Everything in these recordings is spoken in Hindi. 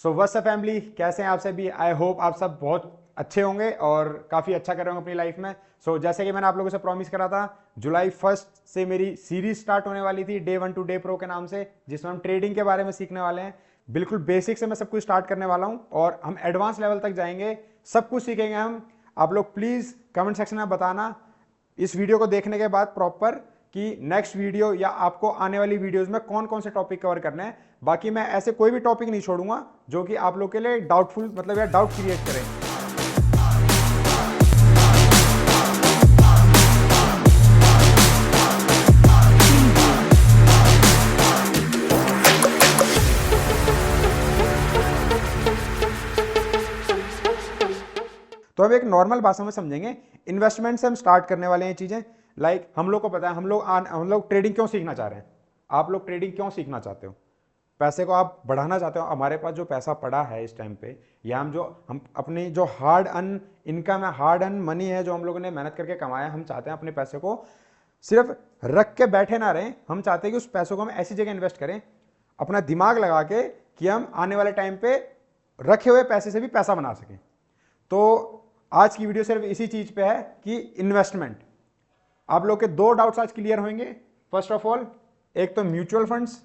सो व्हाट्स अप फैमिली, कैसे हैं आप सभी। आई होप आप सब बहुत अच्छे होंगे और काफ़ी अच्छा कर रहे होंगे अपनी लाइफ में। जैसे कि मैंने आप लोगों से प्रॉमिस करा था, जुलाई 1 से मेरी सीरीज स्टार्ट होने वाली थी डे 1 टू डे प्रो के नाम से, जिसमें हम ट्रेडिंग के बारे में सीखने वाले हैं। बिल्कुल बेसिक से मैं सब कुछ स्टार्ट करने वाला हूं और हम एडवांस लेवल तक जाएंगे, सब कुछ सीखेंगे हम। आप लोग प्लीज़ कमेंट सेक्शन में बताना इस वीडियो को देखने के बाद प्रॉपर कि नेक्स्ट वीडियो या आपको आने वाली वीडियोस में कौन कौन से टॉपिक कवर करने हैं। बाकी मैं ऐसे कोई भी टॉपिक नहीं छोड़ूंगा जो कि आप लोग के लिए डाउटफुल मतलब या डाउट क्रिएट करें। तो अब एक नॉर्मल भाषा में समझेंगे। इन्वेस्टमेंट से हम स्टार्ट करने वाले हैं चीजें। लाइक हम लोग को पता है हम लोग ट्रेडिंग क्यों सीखना चाह रहे हैं। आप लोग ट्रेडिंग क्यों सीखना चाहते हो? पैसे को आप बढ़ाना चाहते हो। हमारे पास जो पैसा पड़ा है इस टाइम पे, या हम अपनी जो हार्ड अर्न इनकम है, हार्ड अर्न मनी है, जो हम लोगों ने मेहनत करके कमाया, हम चाहते हैं अपने पैसे को सिर्फ रख के बैठे ना रहें। हम चाहते हैं कि उस पैसों को हम ऐसी जगह इन्वेस्ट करें, अपना दिमाग लगा के, कि हम आने वाले टाइम पे रखे हुए पैसे से भी पैसा बना सकें। तो आज की वीडियो सिर्फ इसी चीज पे है कि इन्वेस्टमेंट। आप लोग के दो डाउट्स आज क्लियर होंगे। फर्स्ट ऑफ ऑल, एक तो म्यूचुअल फंड्स।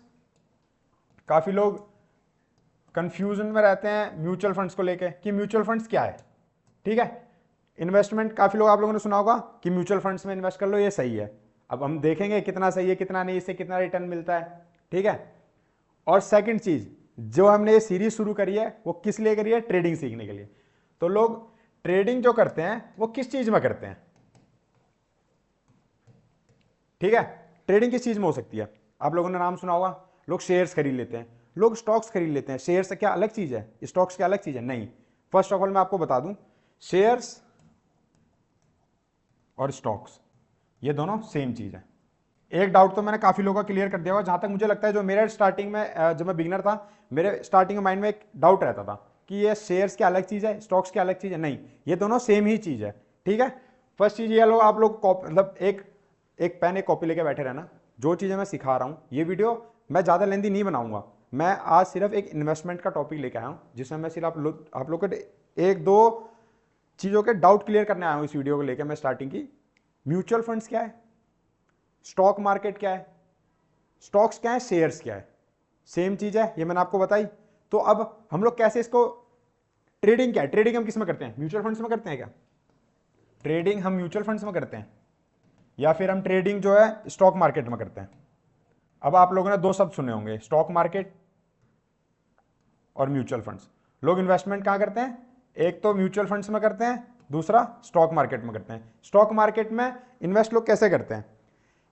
काफी लोग कंफ्यूजन में रहते हैं म्यूचुअल फंड्स को लेके कि म्यूचुअल फंड्स क्या है। ठीक है, इन्वेस्टमेंट काफी लोग आप लोगों ने सुना होगा कि म्यूचुअल फंड्स में इन्वेस्ट कर लो, ये सही है। अब हम देखेंगे कितना सही है कितना नहीं, इससे कितना रिटर्न मिलता है। ठीक है, और सेकंड चीज, जो हमने ये सीरीज शुरू करी है वो किस लिए करी है? ट्रेडिंग सीखने के लिए। तो लोग ट्रेडिंग जो करते हैं वो किस चीज में करते हैं? ठीक है, ट्रेडिंग किस चीज में हो सकती है? आप लोगों ने नाम सुना होगा, लोग शेयर्स खरीद लेते हैं, लोग स्टॉक्स खरीद लेते हैं। शेयर्स क्या अलग चीज है? स्टॉक्स क्या अलग चीज है? नहीं। फर्स्ट ऑफ ऑल मैं आपको बता दूं, शेयर्स और स्टॉक्स ये दोनों सेम चीज है। एक डाउट तो मैंने काफी लोगों का क्लियर कर दिया होगा। जहां तक मुझे लगता है, जो मेरे स्टार्टिंग में जब मैं बिगनर था, मेरे स्टार्टिंग में माइंड में एक डाउट रहता था कि ये शेयर्स क्या अलग चीज है, स्टॉक्स क्या अलग चीज है। नहीं, ये दोनों सेम ही चीज है। ठीक है, फर्स्ट चीज ये लोग, आप लोग मतलब एक पेन एक कॉपी लेके बैठे रहना। जो चीजें मैं सिखा रहा हूं, ये वीडियो मैं ज्यादा लेंदी नहीं बनाऊंगा। मैं आज सिर्फ एक इन्वेस्टमेंट का टॉपिक लेके आया हूं, जिसमें मैं सिर्फ आप लोग के एक दो चीजों के डाउट क्लियर करने आया हूं इस वीडियो को लेकर। मैं स्टार्टिंग की, म्यूचुअल फंड्स क्या है, स्टॉक मार्केट क्या है, स्टॉक्स क्या है, शेयर्स क्या है, सेम चीज है, ये मैंने आपको बताई। तो अब हम लोग कैसे इसको, ट्रेडिंग क्या है? ट्रेडिंग हम किस में करते हैं? म्यूचुअल फंड्स में करते हैं क्या? ट्रेडिंग हम म्यूचुअल फंड्स में करते हैं, या फिर हम ट्रेडिंग जो है स्टॉक मार्केट में करते हैं? अब आप लोगों ने दो शब्द सुने होंगे, स्टॉक मार्केट और म्यूचुअल फंड्स। लोग इन्वेस्टमेंट कहां करते हैं? एक तो म्यूचुअल फंड्स में करते हैं, दूसरा स्टॉक मार्केट में करते हैं। स्टॉक मार्केट में इन्वेस्ट लोग कैसे करते हैं?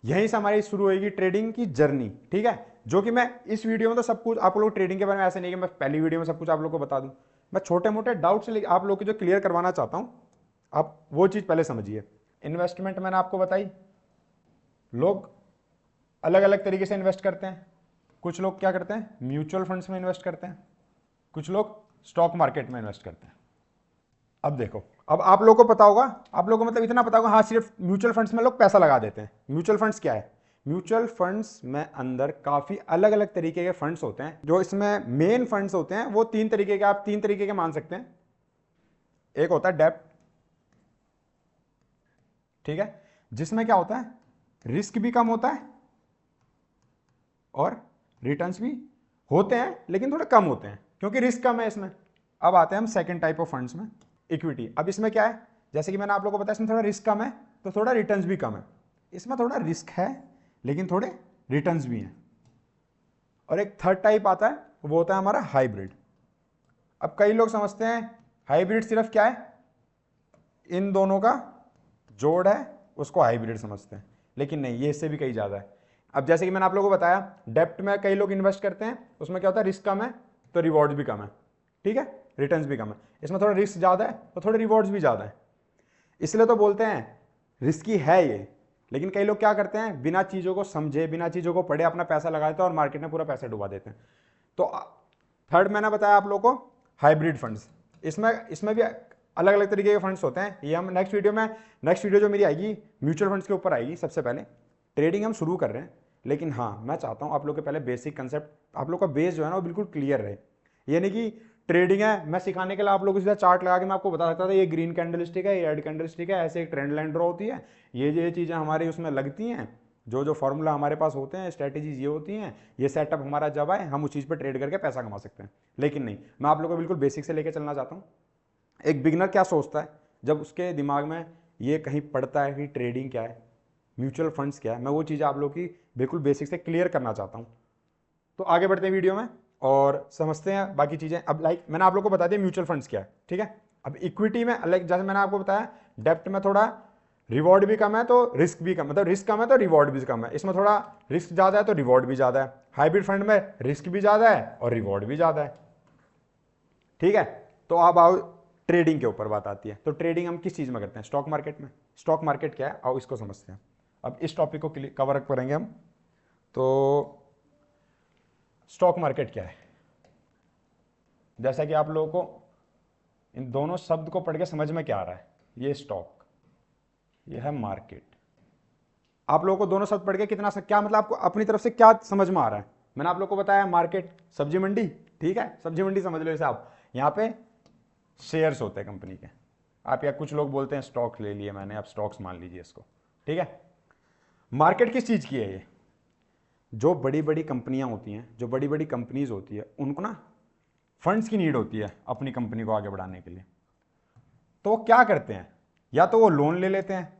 यहीं से हमारी शुरू होगी ट्रेडिंग की जर्नी। ठीक है, जो कि मैं इस वीडियो में तो सब कुछ आप लोग ट्रेडिंग के बारे में, ऐसे नहीं कि मैं पहली वीडियो में सब कुछ आप लोग को बता दूं। मैं छोटे मोटे डाउट्स आप लोग के जो क्लियर करवाना चाहता हूं, आप वो चीज पहले समझिए। इन्वेस्टमेंट मैंने आपको बताई, लोग अलग अलग तरीके से इन्वेस्ट करते हैं। कुछ लोग क्या करते हैं? म्यूचुअल फंड्स में इन्वेस्ट करते हैं, कुछ लोग स्टॉक मार्केट में इन्वेस्ट करते हैं। अब देखो, अब आप लोगों को पता होगा, आप लोगों को मतलब इतना पता होगा, हाँ सिर्फ म्यूचुअल फंड्स में लोग पैसा लगा देते हैं। म्यूचुअल फंड्स क्या है? म्यूचुअल फंड्स में अंदर काफी अलग अलग तरीके के फंड्स होते हैं। जो इसमें मेन फंड्स होते हैं वो तीन तरीके के, आप तीन तरीके के मान सकते हैं। एक होता है डेब्ट, ठीक है, जिसमें क्या होता है, रिस्क भी कम होता है और रिटर्न्स भी होते हैं, लेकिन थोड़े कम होते हैं क्योंकि रिस्क कम है इसमें। अब आते हैं हम सेकंड टाइप ऑफ फंड्स में, इक्विटी। अब इसमें क्या है, जैसे कि मैंने आप लोगों को बताया, इसमें थोड़ा रिस्क कम है तो थोड़ा रिटर्न्स भी कम है। इसमें थोड़ा रिस्क है लेकिन थोड़े रिटर्न्स भी हैं। और एक थर्ड टाइप आता है, वो होता है हमारा हाइब्रिड। अब कई लोग समझते हैं हाइब्रिड सिर्फ क्या है, इन दोनों का जोड़ है, उसको हाइब्रिड समझते हैं, लेकिन नहीं, ये इससे भी कहीं ज्यादा है। अब जैसे कि मैंने आप लोगों को बताया, डेप्ट में कई लोग इन्वेस्ट करते हैं, उसमें क्या होता है, रिस्क कम है तो रिवॉर्ड भी कम है। ठीक है, रिटर्न्स भी कम है। इसमें थोड़ा रिस्क ज्यादा है तो थोड़े रिवॉर्ड्स भी ज्यादा है, इसलिए तो बोलते हैं रिस्की है ये। लेकिन कई लोग क्या करते हैं, बिना चीजों को समझे, बिना चीजों को पढ़े अपना पैसा लगाते हैं और मार्केट में पूरा पैसा डुबा देते हैं। तो थर्ड मैंने बताया आप लोगों को, हाइब्रिड फंड्स। इसमें भी अलग अलग तरीके के फंड्स होते हैं। ये हम नेक्स्ट वीडियो जो मेरी आएगी म्यूचुअल फंड्स के ऊपर आएगी। सबसे पहले ट्रेडिंग हम शुरू कर रहे हैं, लेकिन हाँ मैं चाहता हूं आप लोग के पहले बेसिक कंसेप्ट, आप लोग का बेस जो है ना वो बिल्कुल क्लियर रहे। ये नहीं कि ट्रेडिंग है, मैं सिखाने के लिए आप लोगों को सीधा चार्ट लगा के मैं आपको बता सकता था ये ग्रीन कैंडल स्टिक है, ये रेड कैंडल स्टिक है, ऐसे एक ट्रेंड लाइन ड्रॉ होती है, ये चीज़ें हमारी उसमें लगती हैं, जो जो फॉर्मूला हमारे पास होते हैं, स्ट्रेटेजीज ये होती हैं, ये सेटअप हमारा जब आए हम उस चीज़ पर ट्रेड करके पैसा कमा सकते हैं। लेकिन नहीं, मैं आप लोगों को बिल्कुल बेसिक से लेकर चलना चाहता हूँ। एक बिगनर क्या सोचता है जब उसके दिमाग में ये कहीं पड़ता है कि ट्रेडिंग क्या है, म्यूचुअल फंड्स क्या है, मैं वो चीज़ आप लोग की बिल्कुल बेसिक से क्लियर करना चाहता हूँ। तो आगे बढ़ते हैं वीडियो में और समझते हैं बाकी चीज़ें। अब लाइक मैंने आप लोग को बता दिया म्यूचुअल फंड्स क्या है, ठीक है। अब इक्विटी में लाइक जैसे मैंने आपको बताया डेप्ट में थोड़ा रिवॉर्ड भी कम है तो रिस्क भी कम, मतलब रिस्क कम है तो रिवॉर्ड भी कम है, इसमें थोड़ा रिस्क ज़्यादा है तो रिवॉर्ड भी ज़्यादा है। हाइब्रिड फंड में रिस्क भी ज़्यादा है और रिवॉर्ड भी ज़्यादा है, ठीक है। तो अब आओ ट्रेडिंग के ऊपर बात आती है। तो ट्रेडिंग हम किस चीज़ में करते हैं? स्टॉक मार्केट में। स्टॉक मार्केट क्या है आओ इसको समझते हैं। अब इस टॉपिक को कवर करेंगे हम। तो स्टॉक मार्केट क्या है, जैसा कि आप लोगों को इन दोनों शब्द को पढ़ के समझ में क्या आ रहा है, ये स्टॉक, ये है मार्केट। आप लोगों को दोनों शब्द पढ़ के कितना क्या मतलब आपको अपनी तरफ से क्या समझ में आ रहा है? मैंने आप लोगों को बताया मार्केट सब्जी मंडी, ठीक है, सब्जी मंडी समझ लो इसे आप। यहाँ पे शेयर्स होते हैं कंपनी के, आप या कुछ लोग बोलते हैं स्टॉक ले लिए मैंने, आप स्टॉक्स मान लीजिए इसको, ठीक है। मार्केट किस चीज़ की है? ये जो बड़ी बड़ी कंपनियां होती हैं, जो बड़ी बड़ी कंपनीज होती है, उनको ना फंड्स की नीड होती है अपनी कंपनी को आगे बढ़ाने के लिए। तो वो क्या करते हैं, या तो वो लोन ले लेते हैं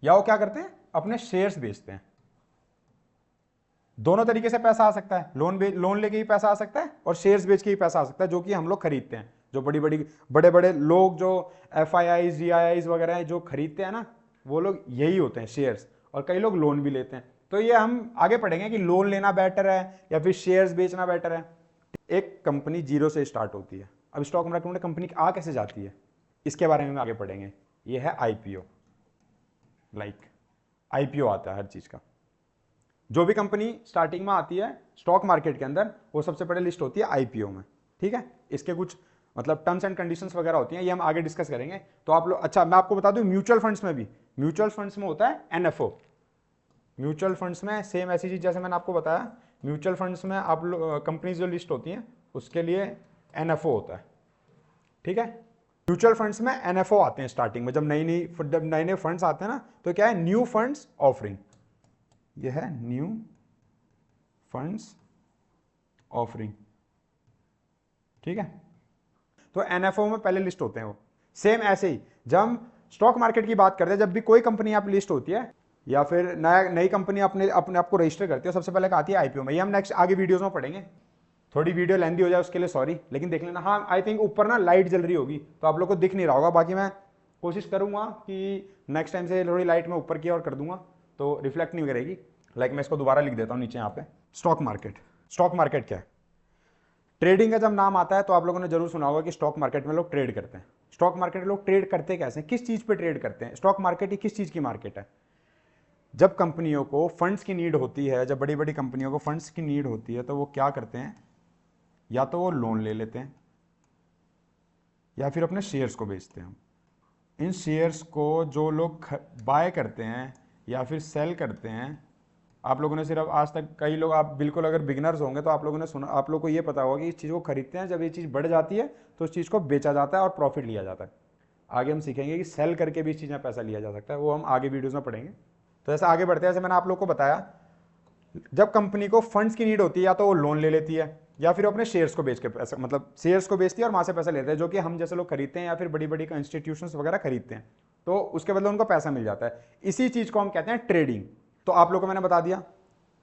या वो क्या करते हैं अपने शेयर्स बेचते हैं। दोनों तरीके से पैसा आ सकता है, लोन लेके भी पैसा आ सकता है और शेयर्स बेच के भी पैसा आ सकता है, जो कि हम लोग खरीदते हैं। जो बड़े बड़े लोग जो FIIs DIIs वगैरह है जो खरीदते हैं ना, वो लोग यही होते हैं शेयर्स, और कई लोग लोन भी लेते हैं। तो ये हम आगे पढ़ेंगे कि लोन लेना बेटर है या फिर शेयर्स बेचना बेटर है। एक कंपनी जीरो से स्टार्ट होती है। अब स्टॉक मार्केट में कंपनी आ कैसे जाती है इसके बारे में आगे पढ़ेंगे। ये है IPO, लाइक IPO आता है हर चीज का। जो भी कंपनी स्टार्टिंग में आती है स्टॉक मार्केट के अंदर, वो सबसे पहले लिस्ट होती है IPO में, ठीक है। इसके कुछ मतलब टर्म्स एंड कंडीशंस वगैरह होती हैं, ये हम आगे डिस्कस करेंगे। तो आप लोग, अच्छा मैं आपको बता दूं म्यूचुअल फंड्स में भी, म्यूचुअल फंड्स में होता है NFO। म्यूचुअल फंड्स में सेम ऐसी चीज जैसे मैंने आपको बताया, म्यूचुअल फंड्स में आप कंपनीज जो लिस्ट होती हैं उसके लिए NFO होता है, ठीक है। म्यूचुअल फंड्स में NFO आते हैं स्टार्टिंग में, जब नए नए फंड्स आते हैं ना, तो क्या है न्यू फंड्स ऑफरिंग, ये है न्यू फंड्स ऑफरिंग, ठीक है। तो NFO में पहले लिस्ट होते हैं वो। सेम ऐसे ही जब हम स्टॉक मार्केट की बात करते हैं, जब भी कोई कंपनी आप लिस्ट होती है या फिर नई कंपनी अपने आप को रजिस्टर करती है, सबसे पहले आती है IPO में। ये हम नेक्स्ट आगे वीडियोस में पढ़ेंगे। थोड़ी वीडियो लेंदी हो जाए उसके लिए सॉरी, लेकिन देख लेना। हाँ आई थिंक ऊपर ना लाइट जल रही होगी तो आप लोग को दिख नहीं रहा होगा, बाकी मैं कोशिश करूंगा कि नेक्स्ट टाइम से थोड़ी लाइट में ऊपर की ओर कर दूंगा तो रिफ्लेक्ट नहीं करेगी। लाइक मैं इसको दोबारा लिख देता हूँ नीचे यहाँ पे। स्टॉक मार्केट, स्टॉक मार्केट क्या है? ट्रेडिंग का जब नाम आता है तो आप लोगों ने जरूर सुना होगा कि स्टॉक मार्केट में लोग ट्रेड करते हैं। स्टॉक मार्केट में लोग ट्रेड करते कैसे हैं, किस चीज पे ट्रेड करते हैं? स्टॉक मार्केट ही किस चीज की मार्केट है? जब कंपनियों को फंड्स की नीड होती है, जब बड़ी बड़ी कंपनियों को फंड्स की नीड होती है तो वो क्या करते हैं, या तो वो लोन ले लेते हैं या फिर अपने शेयर्स को बेचते हैं। इन शेयर्स को जो लोग बाय करते हैं या फिर सेल करते हैं, आप लोगों ने सिर्फ आज तक कई लोग, आप बिल्कुल अगर बिगनर्स होंगे तो आप लोगों ने सुना, आप लोग को ये पता होगा कि इस चीज़ को खरीदते हैं, जब ये चीज़ बढ़ जाती है तो उस चीज़ को बेचा जाता है और प्रॉफिट लिया जाता है। आगे हम सीखेंगे कि सेल करके भी इस चीज़ में पैसा लिया जा सकता है, वो हम आगे वीडियोज़ में पढ़ेंगे। तो ऐसे आगे बढ़ते हैं, जैसे मैंने आप लोग को बताया, जब कंपनी को फंड्स की नीड होती है या तो वो लोन ले लेती है या फिर अपने शेयर्स को बेच के पैसा, मतलब शेयर्स को बेचती है और वहां से पैसा लेते हैं, जो कि हम जैसे लोग खरीदते हैं या फिर बड़ी बड़ी इंस्टीट्यूशंस वगैरह खरीदते हैं, तो उसके बदले उनको पैसा मिल जाता है। इसी चीज को हम कहते हैं ट्रेडिंग। तो आप लोगों को मैंने बता दिया,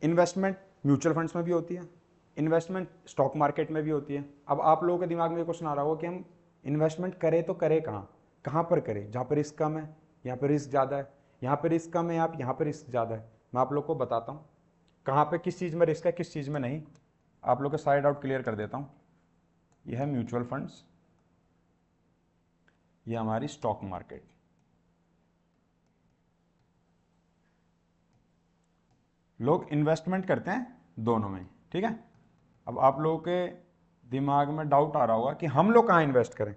इन्वेस्टमेंट म्यूचुअल फंड्स में भी होती है, इन्वेस्टमेंट स्टॉक मार्केट में भी होती है। अब आप लोगों के दिमाग में क्वेश्चन आ रहा होगा कि हम इन्वेस्टमेंट करें तो करें कहाँ, कहाँ पर करें? जहाँ पर रिस्क कम है, यहाँ पर रिस्क ज़्यादा है, यहाँ पर रिस्क कम है, आप यहाँ पर रिस्क ज़्यादा है। मैं आप लोग को बताता हूँ कहाँ पे किस चीज़ में रिस्क है, किस चीज़ में नहीं। आप लोग के साइड आउट क्लियर कर देता हूँ। यह है म्यूचुअल फंड्स, यह हमारी स्टॉक मार्केट। लोग इन्वेस्टमेंट करते हैं दोनों में, ठीक है। अब आप लोगों के दिमाग में डाउट आ रहा होगा कि हम लोग कहाँ इन्वेस्ट करें।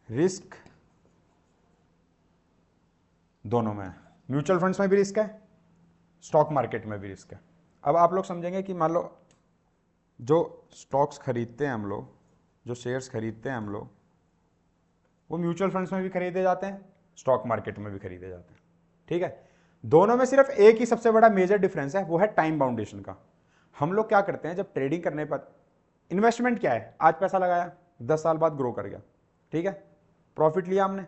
रिस्क दोनों में है, म्यूचुअल फंड्स में भी रिस्क है, स्टॉक मार्केट में भी रिस्क है। अब आप लोग समझेंगे कि मान लो जो स्टॉक्स खरीदते हैं हम लोग, जो शेयर्स खरीदते हैं हम लोग, वो म्यूचुअल फंड्स में भी खरीदे जाते हैं, स्टॉक मार्केट में भी खरीदे जाते हैं। ठीक है, दोनों में सिर्फ एक ही सबसे बड़ा मेजर डिफरेंस है, वो है टाइम बाउंडेशन का। हम लोग क्या करते हैं जब ट्रेडिंग करने पर, इन्वेस्टमेंट क्या है, आज पैसा लगाया 10 साल बाद ग्रो कर गया, ठीक है, प्रॉफिट लिया हमने,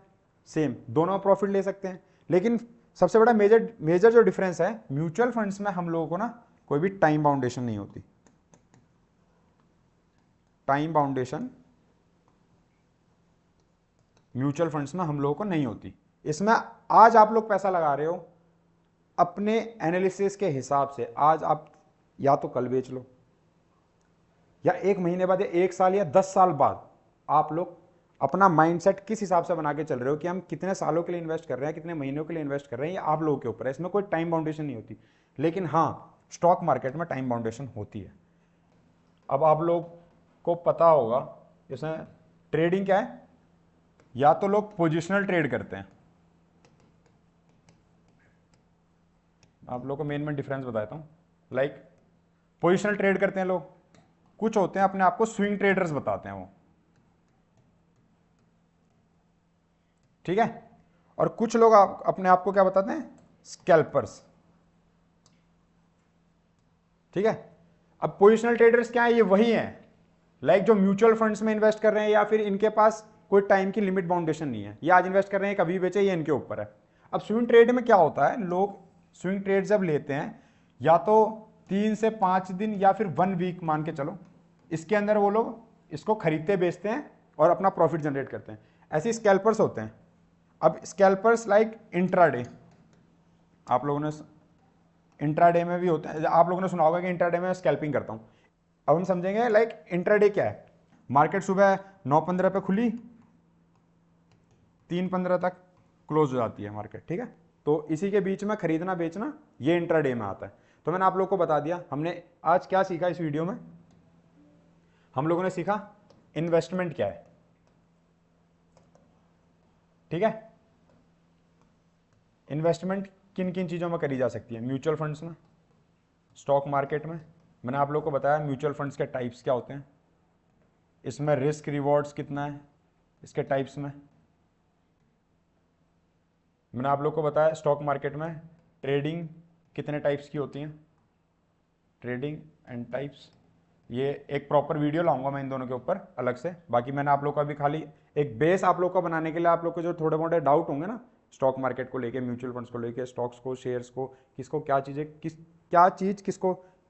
सेम दोनों में प्रॉफिट ले सकते हैं। लेकिन सबसे बड़ा मेजर जो डिफरेंस है, म्यूचुअल फंड्स में हम लोगों को ना कोई भी टाइम बाउंडेशन नहीं होती। टाइम बाउंडेशन म्यूचुअल फंड्स में हम लोगों को नहीं होती। इसमें आज आप लोग पैसा लगा रहे हो अपने एनालिसिस के हिसाब से, आज आप या तो कल बेच लो, या एक महीने बाद, या एक साल, या 10 साल बाद आप लोग अपना माइंडसेट किस हिसाब से बना के चल रहे हो कि हम कितने सालों के लिए इन्वेस्ट कर रहे हैं, कितने महीनों के लिए इन्वेस्ट कर रहे हैं, ये आप लोगों के ऊपर है। इसमें कोई टाइम बाउंडेशन नहीं होती। लेकिन हाँ, स्टॉक मार्केट में टाइम बाउंडेशन होती है। अब आप लोग को पता होगा इसमें ट्रेडिंग क्या है, या तो लोग पोजिशनल ट्रेड करते हैं, आप लोग को मेन डिफरेंस बताता हूं। लाइक पोजिशनल ट्रेड करते हैं लोग, कुछ होते हैं अपने आप को स्विंग ट्रेडर्स बताते हैं वो, ठीक है, और कुछ लोग अपने आप को क्या बताते हैं, स्कैल्पर्स, ठीक है। अब पोजिशनल ट्रेडर्स क्या है, ये वही है लाइक जो म्यूचुअल फंड्स में इन्वेस्ट कर रहे हैं, या फिर इनके पास कोई टाइम की लिमिट बाउंडेशन नहीं है, ये आज इन्वेस्ट कर रहे हैं कभी बेचे, ये इनके ऊपर है। अब स्विंग ट्रेड में क्या होता है, लोग स्विंग ट्रेड जब लेते हैं, या तो 3 से 5 दिन या फिर 1 वीक मान के चलो, इसके अंदर वो लोग इसको खरीदते बेचते हैं और अपना प्रॉफिट जनरेट करते हैं। ऐसे स्कैल्पर्स होते हैं। अब स्कैल्पर्स लाइक इंट्राडे, आप लोगों ने इंट्राडे में भी होते हैं, आप लोगों ने सुना होगा कि इंट्राडे में स्कैल्पिंग करता हूं। अब हम समझेंगे लाइक इंट्राडे क्या है। मार्केट सुबह 9:15 पे खुली, 3:15 तक क्लोज हो जाती है मार्केट, ठीक है। तो इसी के बीच में खरीदना बेचना ये इंट्राडे में आता है। तो मैंने आप लोगों को बता दिया हमने आज क्या सीखा इस वीडियो में। हम लोगों ने सीखा इन्वेस्टमेंट क्या है, ठीक है। इन्वेस्टमेंट किन किन चीज़ों में करी जा सकती है, म्यूचुअल फंड्स में, स्टॉक मार्केट में। मैंने आप लोगों को बताया म्यूचुअल फंड्स के टाइप्स क्या होते हैं, इसमें रिस्क रिवॉर्ड्स कितना है इसके टाइप्स में। मैंने आप लोग को बताया स्टॉक मार्केट में ट्रेडिंग कितने टाइप्स की होती हैं, ट्रेडिंग एंड टाइप्स। ये एक प्रॉपर वीडियो लाऊंगा मैं इन दोनों के ऊपर अलग से। बाकी मैंने आप लोग का भी खाली एक बेस आप लोग का बनाने के लिए, आप लोग को जो थोड़े मोटे डाउट होंगे ना स्टॉक मार्केट को लेके, म्यूचुअल फंड्स को लेके, स्टॉक्स को, शेयर्स को, किसको क्या चीज़ें,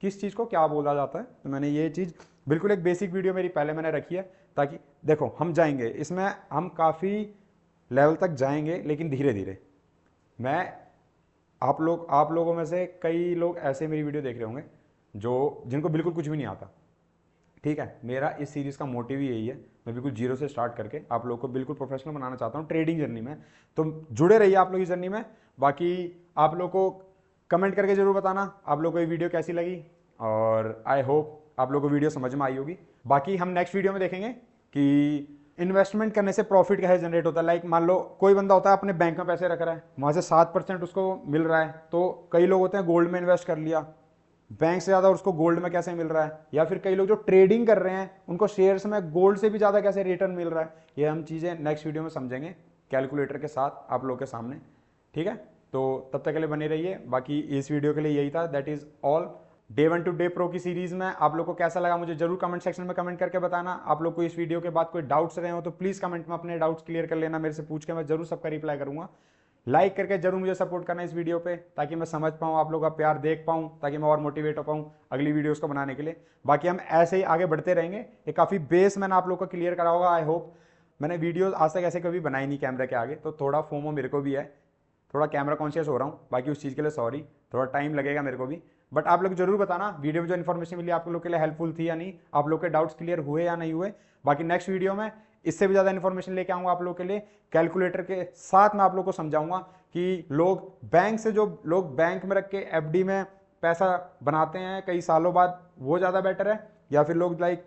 किस चीज़ को क्या बोला जाता है, तो मैंने ये चीज़ बिल्कुल एक बेसिक वीडियो मेरी पहले मैंने रखी है, ताकि देखो हम जाएंगे इसमें, हम काफ़ी लेवल तक जाएंगे, लेकिन धीरे धीरे। मैं आप लोगों में से कई लोग ऐसे मेरी वीडियो देख रहे होंगे जो जिनको बिल्कुल कुछ भी नहीं आता, ठीक है। मेरा इस सीरीज़ का मोटिव ही यही है, मैं बिल्कुल जीरो से स्टार्ट करके आप लोग को बिल्कुल प्रोफेशनल बनाना चाहता हूँ ट्रेडिंग जर्नी में। तो जुड़े रहिए आप लोग इस जर्नी में। बाकी आप लोग को कमेंट करके जरूर बताना आप लोग को ये वीडियो कैसी लगी, और आई होप आप लोग को वीडियो समझ में आई होगी। बाकी हम नेक्स्ट वीडियो में देखेंगे कि इन्वेस्टमेंट करने से प्रॉफिट कैसे जनरेट होता है। लाइक मान लो कोई बंदा होता है अपने बैंक में पैसे रख रहा है, वहाँ से 7% उसको मिल रहा है, तो कई लोग होते हैं गोल्ड में इन्वेस्ट कर लिया, बैंक से ज़्यादा उसको गोल्ड में कैसे मिल रहा है, या फिर कई लोग जो ट्रेडिंग कर रहे हैं उनको शेयर्स में गोल्ड से भी ज़्यादा कैसे रिटर्न मिल रहा है। ये हम चीज़ें नेक्स्ट वीडियो में समझेंगे कैलकुलेटर के साथ आप लोग के सामने, ठीक है। तो तब तक के लिए बने रहिए। बाकी इस वीडियो के लिए यही था, that is all. Day 1 to day pro की सीरीज़ में आप लोग को कैसा लगा मुझे जरूर कमेंट सेक्शन में कमेंट करके बताना। आप लोग को इस वीडियो के बाद कोई डाउट्स रहे हो तो प्लीज़ कमेंट में अपने डाउट्स क्लियर कर लेना, मेरे से पूछ के मैं जरूर सबका रिप्लाई करूँगा। लाइक करके जरूर मुझे सपोर्ट करना इस वीडियो पे, ताकि मैं समझ पाऊँ, आप लोग का प्यार देख पाऊँ, ताकि मैं और मोटिवेट हो पाऊँ अगली वीडियोस को बनाने के लिए। बाकी हम ऐसे ही आगे बढ़ते रहेंगे। ये काफ़ी बेस मैंने आप लोग को क्लियर करा होगा, आई होप। मैंने वीडियो आज तक ऐसे कभी बनाई नहीं कैमरे के आगे, तो थोड़ा फोमो मेरे को भी है, थोड़ा कैमरा कॉन्शियस हो रहा हूँ। बाकी उस चीज़ के लिए सॉरी, थोड़ा टाइम लगेगा मेरे को भी। बट आप लोग जरूर बताना वीडियो में जो इन्फॉर्मेशन मिली आप लोग के लिए हेल्पफुल थी या नहीं, आप लोग के डाउट्स क्लियर हुए या नहीं हुए। बाकी नेक्स्ट वीडियो में इससे भी ज़्यादा इन्फॉर्मेशन लेके आऊँगा आप लोग के लिए, कैलकुलेटर के साथ मैं आप लोग को समझाऊंगा कि लोग बैंक में रख के एफडी में पैसा बनाते हैं कई सालों बाद, वो ज़्यादा बेटर है, या फिर लोग लाइक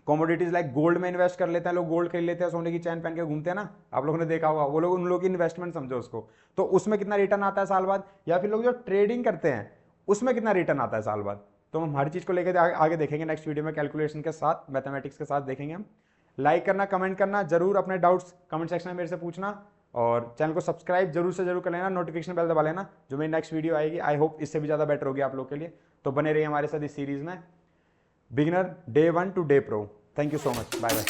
कमोडिटीज लाइक गोल्ड में इन्वेस्ट कर लेते हैं, लोग गोल्ड खरीद लेते हैं, सोने की चैन पहन के घूमते हैं ना, आप लोगों ने देखा होगा, वो लोग उन लोगों की इन्वेस्टमेंट समझो उसको, तो उसमें कितना रिटर्न आता है साल बाद, या फिर लोग जो ट्रेडिंग करते हैं उसमें कितना रिटर्न आता है साल बाद। तो हम हर चीज़ को लेकर आगे देखेंगे नेक्स्ट वीडियो में, कैलकुलेशन के साथ, मैथमेटिक्स के साथ देखेंगे हम। लाइक करना, कमेंट करना, जरूर अपने डाउट्स कमेंट सेक्शन में मेरे से पूछना, और चैनल को सब्सक्राइब जरूर से जरूर कर लेना, नोटिफिकेशन बेल दबा लेना, जो मेरी नेक्स्ट वीडियो आएगी आई होप इससे भी ज़्यादा बेटर होगी आप लोग के लिए। तो बने रहिए हमारे साथ इस सीरीज़ में, beginner day 1 to day pro. Thank you so much, bye bye.